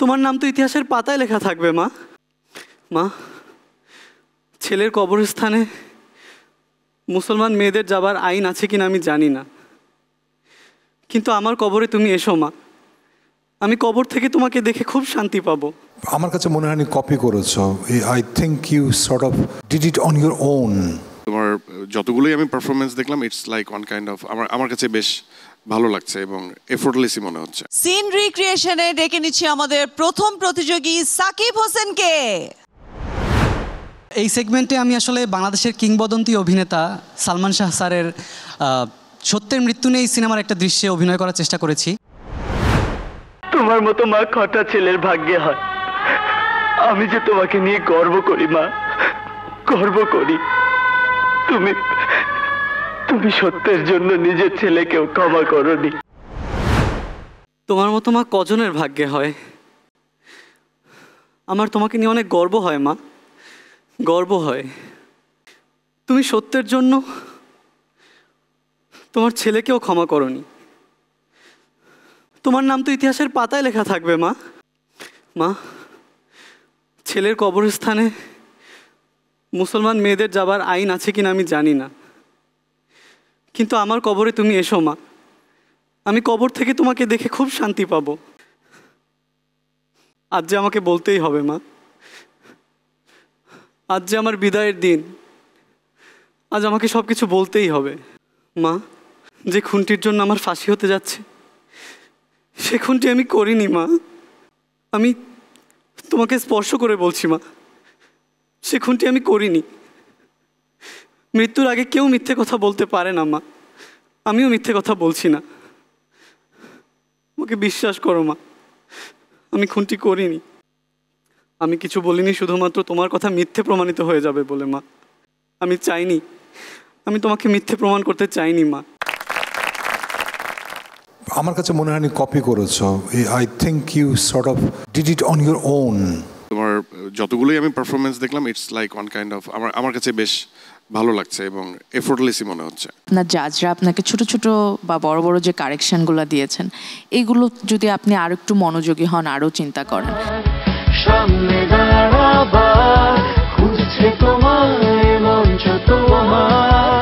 তোমার নাম তো ইতিহাসের পাতায় লেখা থাকবে মা। মা, ছেলের কবরস্থানে মুসলমান মেয়েদের যাবার আইন আছে কিনা আমি জানি না, কিন্তু আমার কবরে তুমি এসো মা। আমি কবর থেকে তোমাকে দেখে খুব শান্তি পাবো। আমার কাছে মনে হয় কপি করেছো। I think you sort of did it on your own. তোমার যতগুলোই আমি পারফরমেন্স দেখলাম, it's like one kind of আমার কাছে বেশ ভালো লাগছে এবং এফোর্টলেসই মনে হচ্ছে। সিন রিক্রিয়েশনে ডেকে নিচ্ছি আমাদের প্রথম প্রতিযোগী সাকিব হোসেনকে। এই সেগমেন্টে আমি আসলে বাংলাদেশের কিংবদন্তি অভিনেতা সালমান শাহ স্যারের সত্যের মৃত্যু নিয়ে এই সিনেমার একটা দৃশ্যে অভিনয় করার চেষ্টা করেছি। তোমার মতো মা কটা ছেলের ভাগ্যে হয়। আমি যে তোমাকে নিয়ে গর্ব করি মা, গর্ব করি। তুমি সত্যের জন্য নিজের ছেলেকেও ক্ষমা করোনি। তোমার মতো মা কজনের ভাগ্যে হয়? আমার তোমাকে নিয়ে অনেক গর্ব হয় মা, গর্ব হয়। তুমি সত্যের জন্য তোমার ছেলেকেও ক্ষমা করোনি। তোমার নাম তো ইতিহাসের পাতায় লেখা থাকবে মা। মা, ছেলের কবরস্থানে মুসলমান মেয়েদের যাবার আইন আছে কিনা আমি জানি না, কিন্তু আমার কবরে তুমি এসো মা। আমি কবর থেকে তোমাকে দেখে খুব শান্তি পাবো। আজ যে আমাকে বলতেই হবে মা, আজ যে আমার বিদায়ের দিন, আজ আমাকে সব কিছু বলতেই হবে মা। যে খুনটির জন্য আমার ফাঁসি হতে যাচ্ছে, সে খুনটি আমি করিনি মা। আমি তোমাকে স্পর্শ করে বলছি মা, সে খুনটি আমি করিনি। মৃত্যুর আগে কেউ মিথ্যে কথা বলতে পারে না মা, আমিও মিথ্যে কথা বলছি না। আমাকে বিশ্বাস করো মা, আমি খুনটি করিনি। আমি কিছু বলিনি শুধুমাত্র তোমার কথা মিথ্যে প্রমাণিত হয়ে যাবে বলে মা। আমি চাইনি, আমি তোমাকে মিথ্যে প্রমাণ করতে চাইনি মা। আমার কাছে মনে হয় কপি করেছো। I think you sort of did it on your own. তোমার যতগুলোই আমি পারফরমেন্স দেখলাম, it's like one kind of আমার কাছে বেশ ভালো লাগছে এবং এফোর্টলেসই মনে হচ্ছে। আপনার জাজরা আপনাকে ছোট ছোট বা বড় বড় যে কারেকশনগুলো দিয়েছেন, এগুলো যদি আপনি আরো একটু মনোযোগী হন, আরো চিন্তা করেন। সামনে দাঁড়াবার খুঁজছে তোমায় মঞ্চ তোমার।